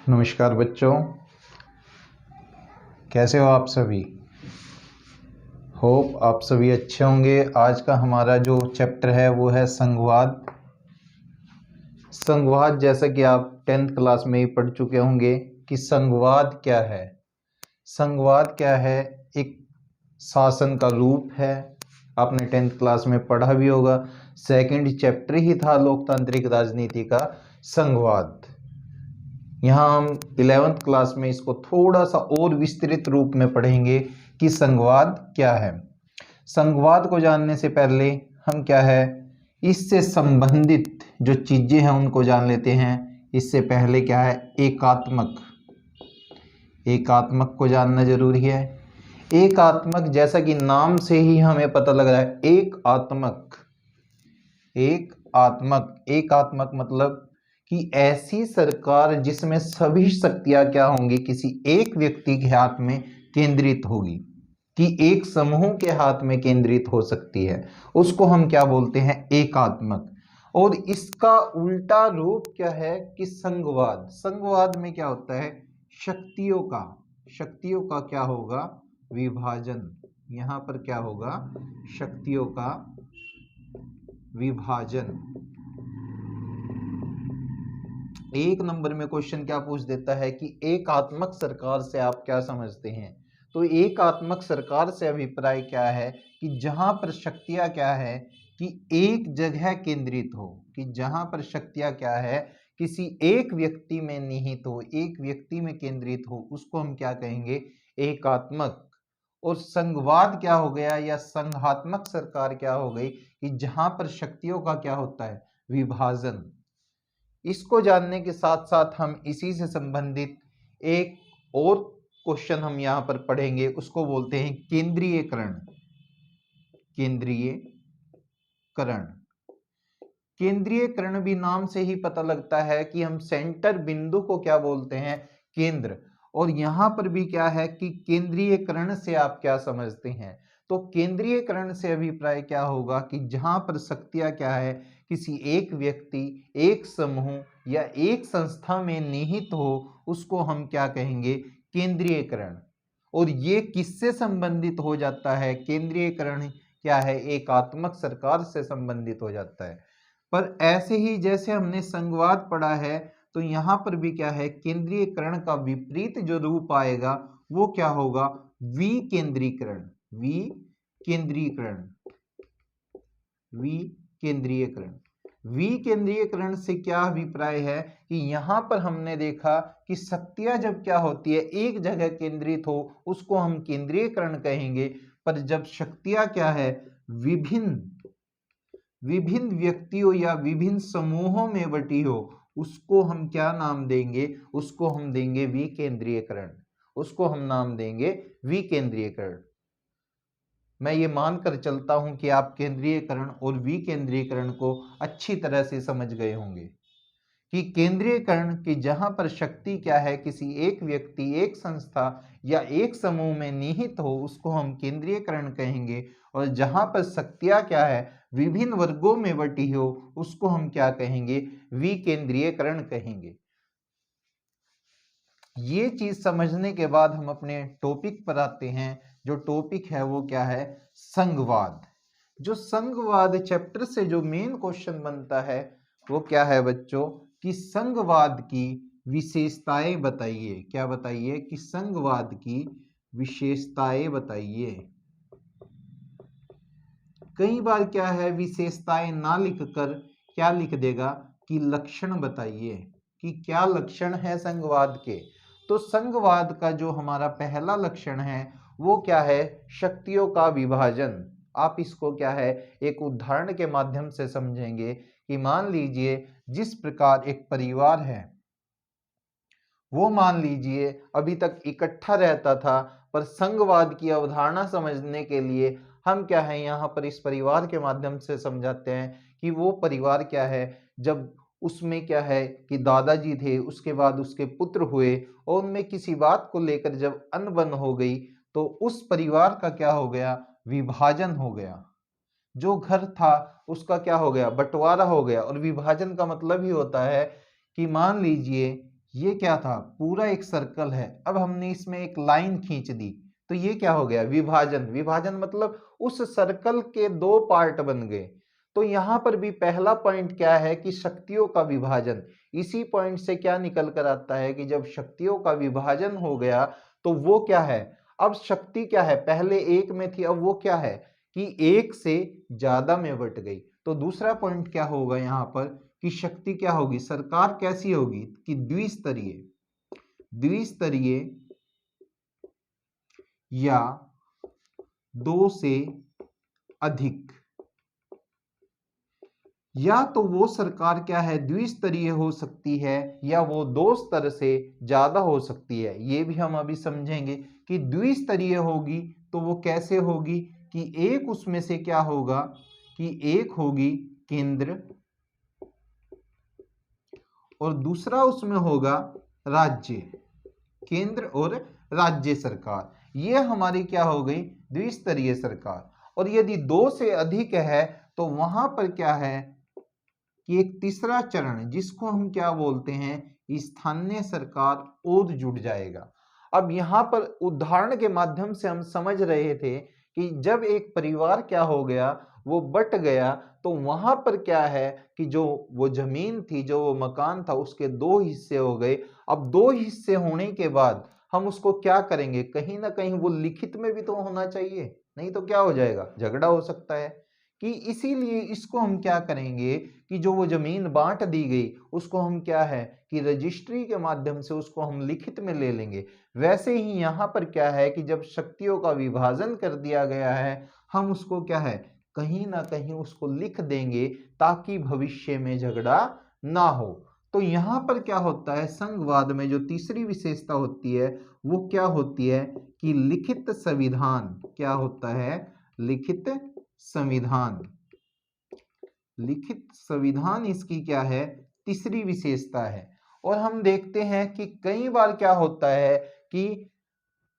नमस्कार बच्चों, कैसे हो आप सभी। होप आप सभी अच्छे होंगे। आज का हमारा जो चैप्टर है वो है संघवाद। संघवाद जैसा कि आप 10th क्लास में ही पढ़ चुके होंगे कि संघवाद क्या है। संघवाद क्या है? एक शासन का रूप है। आपने 10th क्लास में पढ़ा भी होगा। सेकंड चैप्टर ही था लोकतांत्रिक राजनीति का संघवाद। यहाँ हम 11th क्लास में इसको थोड़ा सा और विस्तृत रूप में पढ़ेंगे कि संघवाद क्या है। संघवाद को जानने से पहले हम क्या है, इससे संबंधित जो चीजें हैं उनको जान लेते हैं। इससे पहले क्या है, एकात्मक को जानना जरूरी है। एकात्मक, जैसा कि नाम से ही हमें पता लग रहा है, एकात्मक मतलब कि ऐसी सरकार जिसमें सभी शक्तियां क्या होंगी, किसी एक व्यक्ति के हाथ में केंद्रित होगी, कि एक समूह के हाथ में केंद्रित हो सकती है, उसको हम क्या बोलते हैं, एकात्मक। और इसका उल्टा रूप क्या है कि संघवाद। संघवाद में क्या होता है, शक्तियों का क्या होगा, विभाजन। यहां पर क्या होगा, शक्तियों का विभाजन। एक नंबर में क्वेश्चन क्या पूछ देता है कि एकात्मक सरकार से आप क्या समझते हैं। तो एकात्मक सरकार से अभिप्राय क्या है कि जहां पर शक्तियां क्या है कि एक जगह केंद्रित हो, कि जहां पर शक्तियां क्या है किसी एक व्यक्ति में निहित हो, एक व्यक्ति में केंद्रित हो, उसको हम क्या कहेंगे, एकात्मक। और संघवाद क्या हो गया, या संघात्मक सरकार क्या हो गई कि जहां पर शक्तियों का क्या होता है, विभाजन। इसको जानने के साथ साथ हम इसी से संबंधित एक और क्वेश्चन हम यहां पर पढ़ेंगे, उसको बोलते हैं केंद्रीयकरण। केंद्रीयकरण भी नाम से ही पता लगता है कि हम सेंटर बिंदु को क्या बोलते हैं, केंद्र। और यहां पर भी क्या है कि केंद्रीयकरण से आप क्या समझते हैं। तो केंद्रीयकरण से अभिप्राय क्या होगा कि जहां पर शक्तियां क्या है किसी एक व्यक्ति, एक समूह या एक संस्था में निहित हो, उसको हम क्या कहेंगे, केंद्रीयकरण। और ये किससे संबंधित हो जाता है, केंद्रीयकरण क्या है, एकात्मक सरकार से संबंधित हो जाता है। पर ऐसे ही जैसे हमने संघवाद पढ़ा है, तो यहां पर भी क्या है, केंद्रीयकरण का विपरीत जो रूप आएगा वो क्या होगा, विकेंद्रीकरण। विकेंद्रीकरण से क्या अभिप्राय है कि यहां पर हमने देखा कि शक्तियां जब क्या होती है, एक जगह केंद्रित हो, उसको हम केंद्रीयकरण कहेंगे। पर जब शक्तियां क्या है, विभिन्न व्यक्तियों या विभिन्न समूहों में बटी हो, उसको हम क्या नाम देंगे, उसको हम देंगे विकेंद्रीयकरण। मैं ये मानकर चलता हूं कि आप केंद्रीयकरण और विकेंद्रीयकरण को अच्छी तरह से समझ गए होंगे कि केंद्रीयकरण की जहां पर शक्ति क्या है किसी एक व्यक्ति, एक संस्था या एक समूह में निहित हो, उसको हम केंद्रीयकरण कहेंगे। और जहां पर शक्तियां क्या है विभिन्न वर्गों में बटी हो, उसको हम क्या कहेंगे, विकेंद्रीयकरण कहेंगे। ये चीज समझने के बाद हम अपने टॉपिक पर आते हैं। जो टॉपिक है वो क्या है, संघवाद। जो संघवाद चैप्टर से जो मेन क्वेश्चन बनता है वो क्या है बच्चों, कि संघवाद की विशेषताएं बताइए। क्या बताइए, कि संघवाद की विशेषताएं बताइए। कई बार क्या है, विशेषताएं ना लिखकर क्या लिख देगा कि लक्षण बताइए, कि क्या लक्षण है संघवाद के। तो संघवाद का जो हमारा पहला लक्षण है वो क्या है, शक्तियों का विभाजन। आप इसको क्या है, एक उदाहरण के माध्यम से समझेंगे कि मान लीजिए जिस प्रकार एक परिवार है, वो मान लीजिए अभी तक इकट्ठा रहता था, पर संघवाद की अवधारणा समझने के लिए हम क्या है, यहाँ पर इस परिवार के माध्यम से समझाते हैं कि वो परिवार क्या है, जब उसमें क्या है कि दादाजी थे, उसके बाद उसके पुत्र हुए, और उनमें किसी बात को लेकर जब अनबन हो गई, तो उस परिवार का क्या हो गया, विभाजन हो गया। जो घर था उसका क्या हो गया, बंटवारा हो गया। और विभाजन का मतलब ही होता है कि मान लीजिए ये क्या था, पूरा एक सर्कल है, अब हमने इसमें एक लाइन खींच दी, तो ये क्या हो गया, विभाजन। विभाजन मतलब उस सर्कल के दो पार्ट बन गए। तो यहां पर भी पहला पॉइंट क्या है कि शक्तियों का विभाजन। इसी पॉइंट से क्या निकल कर आता है कि जब शक्तियों का विभाजन हो गया तो वो क्या है, अब शक्ति क्या है, पहले एक में थी, अब वो क्या है कि एक से ज्यादा में बट गई। तो दूसरा पॉइंट क्या होगा यहाँ पर कि शक्ति क्या होगी, सरकार कैसी होगी कि द्विस्तरीय, द्विस्तरीय या दो से अधिक। या तो वो सरकार क्या है, द्विस्तरीय हो सकती है या वो दो स्तर से ज्यादा हो सकती है। ये भी हम अभी समझेंगे कि द्विस्तरीय होगी तो वो कैसे होगी कि एक उसमें से क्या होगा कि एक होगी केंद्र और दूसरा उसमें होगा राज्य, केंद्र और राज्य सरकार। ये हमारी क्या हो गई, द्विस्तरीय सरकार। और यदि दो से अधिक है तो वहां पर क्या है कि एक तीसरा चरण जिसको हम क्या बोलते हैं, स्थानीय सरकार और जुड़ जाएगा। अब यहाँ पर उदाहरण के माध्यम से हम समझ रहे थे कि जब एक परिवार क्या हो गया, वो बट गया, तो वहां पर क्या है कि जो वो जमीन थी, जो वो मकान था, उसके दो हिस्से हो गए। अब दो हिस्से होने के बाद हम उसको क्या करेंगे, कहीं ना कहीं वो लिखित में भी तो होना चाहिए, नहीं तो क्या हो जाएगा, झगड़ा हो सकता है। कि इसीलिए इसको हम क्या करेंगे कि जो वो जमीन बांट दी गई उसको हम क्या है कि रजिस्ट्री के माध्यम से उसको हम लिखित में ले लेंगे। वैसे ही यहाँ पर क्या है कि जब शक्तियों का विभाजन कर दिया गया है, हम उसको क्या है कहीं ना कहीं उसको लिख देंगे ताकि भविष्य में झगड़ा ना हो। तो यहाँ पर क्या होता है, संघवाद में जो तीसरी विशेषता होती है वो क्या होती है कि लिखित संविधान। क्या होता है, लिखित संविधान। लिखित संविधान इसकी क्या है, तीसरी विशेषता है। और हम देखते हैं कि कई बार क्या होता है कि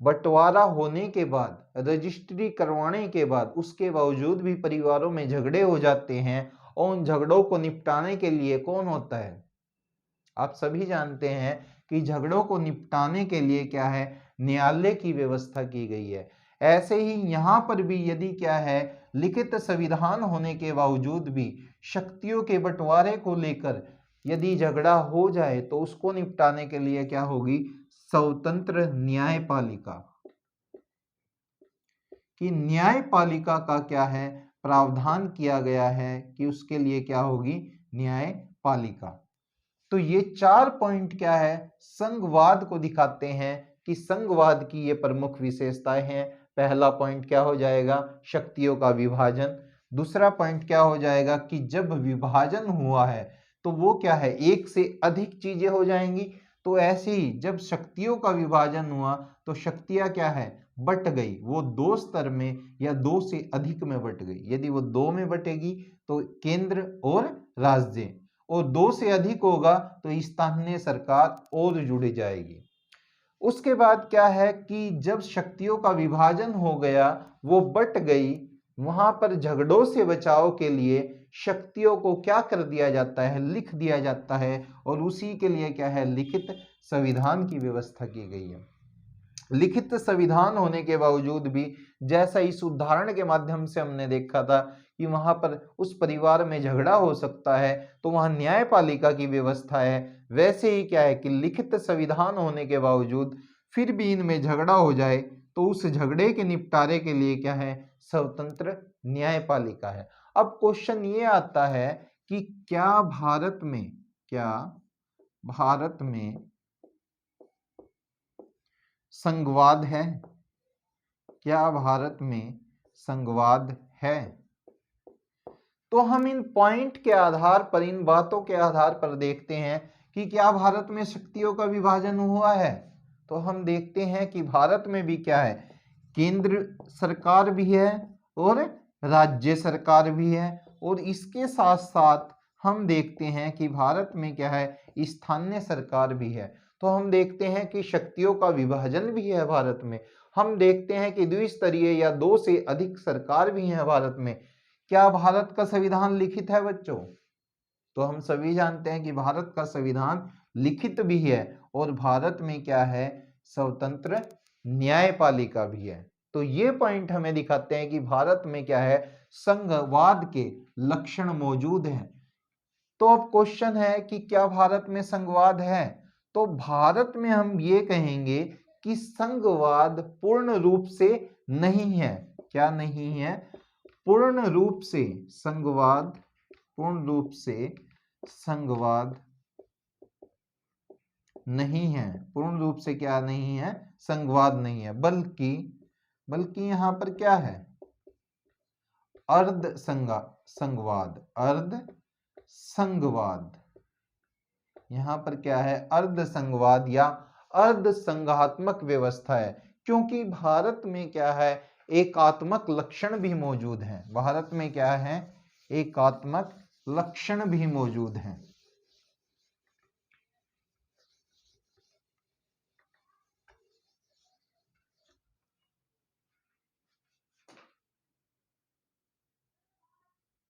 बंटवारा होने के बाद, रजिस्ट्री करवाने के बाद, उसके बावजूद भी परिवारों में झगड़े हो जाते हैं और उन झगड़ों को निपटाने के लिए कौन होता है, आप सभी जानते हैं कि झगड़ों को निपटाने के लिए क्या है, न्यायालय की व्यवस्था की गई है। ऐसे ही यहाँ पर भी यदि क्या है, लिखित संविधान होने के बावजूद भी शक्तियों के बंटवारे को लेकर यदि झगड़ा हो जाए तो उसको निपटाने के लिए क्या होगी, स्वतंत्र न्यायपालिका। कि न्यायपालिका का क्या है, प्रावधान किया गया है कि उसके लिए क्या होगी, न्यायपालिका। तो ये चार पॉइंट क्या है, संघवाद को दिखाते हैं कि संघवाद की ये प्रमुख विशेषताएं हैं। पहला पॉइंट क्या हो जाएगा, शक्तियों का विभाजन। दूसरा पॉइंट क्या हो जाएगा कि जब विभाजन हुआ है तो वो क्या है, एक से अधिक चीजें हो जाएंगी। तो ऐसे ही जब शक्तियों का विभाजन हुआ तो शक्तियां क्या है, बट गई, वो दो स्तर में या दो से अधिक में बट गई। यदि वो दो में बटेगी तो केंद्र और राज्य, और दो से अधिक होगा तो स्थानीय सरकार और जुड़ जाएगी। उसके बाद क्या है कि जब शक्तियों का विभाजन हो गया, वो बट गई, वहां पर झगड़ों से बचाव के लिए शक्तियों को क्या कर दिया जाता है, लिख दिया जाता है। और उसी के लिए क्या है, लिखित संविधान की व्यवस्था की गई है। लिखित संविधान होने के बावजूद भी, जैसा इस उदाहरण के माध्यम से हमने देखा था कि वहां पर उस परिवार में झगड़ा हो सकता है तो वहां न्यायपालिका की व्यवस्था है, वैसे ही क्या है कि लिखित संविधान होने के बावजूद फिर भी इनमें झगड़ा हो जाए तो उस झगड़े के निपटारे के लिए क्या है, स्वतंत्र न्यायपालिका है। अब क्वेश्चन ये आता है कि क्या भारत में संघवाद है, क्या भारत में संघवाद है। तो हम इन पॉइंट के आधार पर, इन बातों के आधार पर देखते हैं कि क्या भारत में शक्तियों का विभाजन हुआ है। तो हम देखते हैं कि भारत में भी क्या है, केंद्र सरकार भी है और राज्य सरकार भी है। और इसके साथ साथ हम देखते हैं कि भारत में क्या है, स्थानीय सरकार भी है। तो हम देखते हैं कि शक्तियों का विभाजन भी है भारत में। हम देखते हैं कि द्विस्तरीय या दो से अधिक सरकार भी है भारत में। क्या भारत का संविधान लिखित है बच्चों? तो हम सभी जानते हैं कि भारत का संविधान लिखित भी है और भारत में क्या है, स्वतंत्र न्यायपालिका भी है। तो ये पॉइंट हमें दिखाते हैं कि भारत में क्या है, संघवाद के लक्षण मौजूद हैं। तो अब क्वेश्चन है कि क्या भारत में संघवाद है? तो भारत में हम ये कहेंगे कि संघवाद पूर्ण रूप से नहीं है। क्या नहीं है? पूर्ण रूप से संघवाद, पूर्ण रूप से संघवाद नहीं है। पूर्ण रूप से क्या नहीं है? संघवाद नहीं है, बल्कि यहां पर क्या है, अर्ध संघवाद, अर्ध संघवाद। यहां पर क्या है, अर्ध संघवाद या अर्ध संघात्मक व्यवस्था है, क्योंकि भारत में क्या है, एकात्मक लक्षण भी मौजूद हैं। भारत में क्या है, एकात्मक लक्षण भी मौजूद हैं।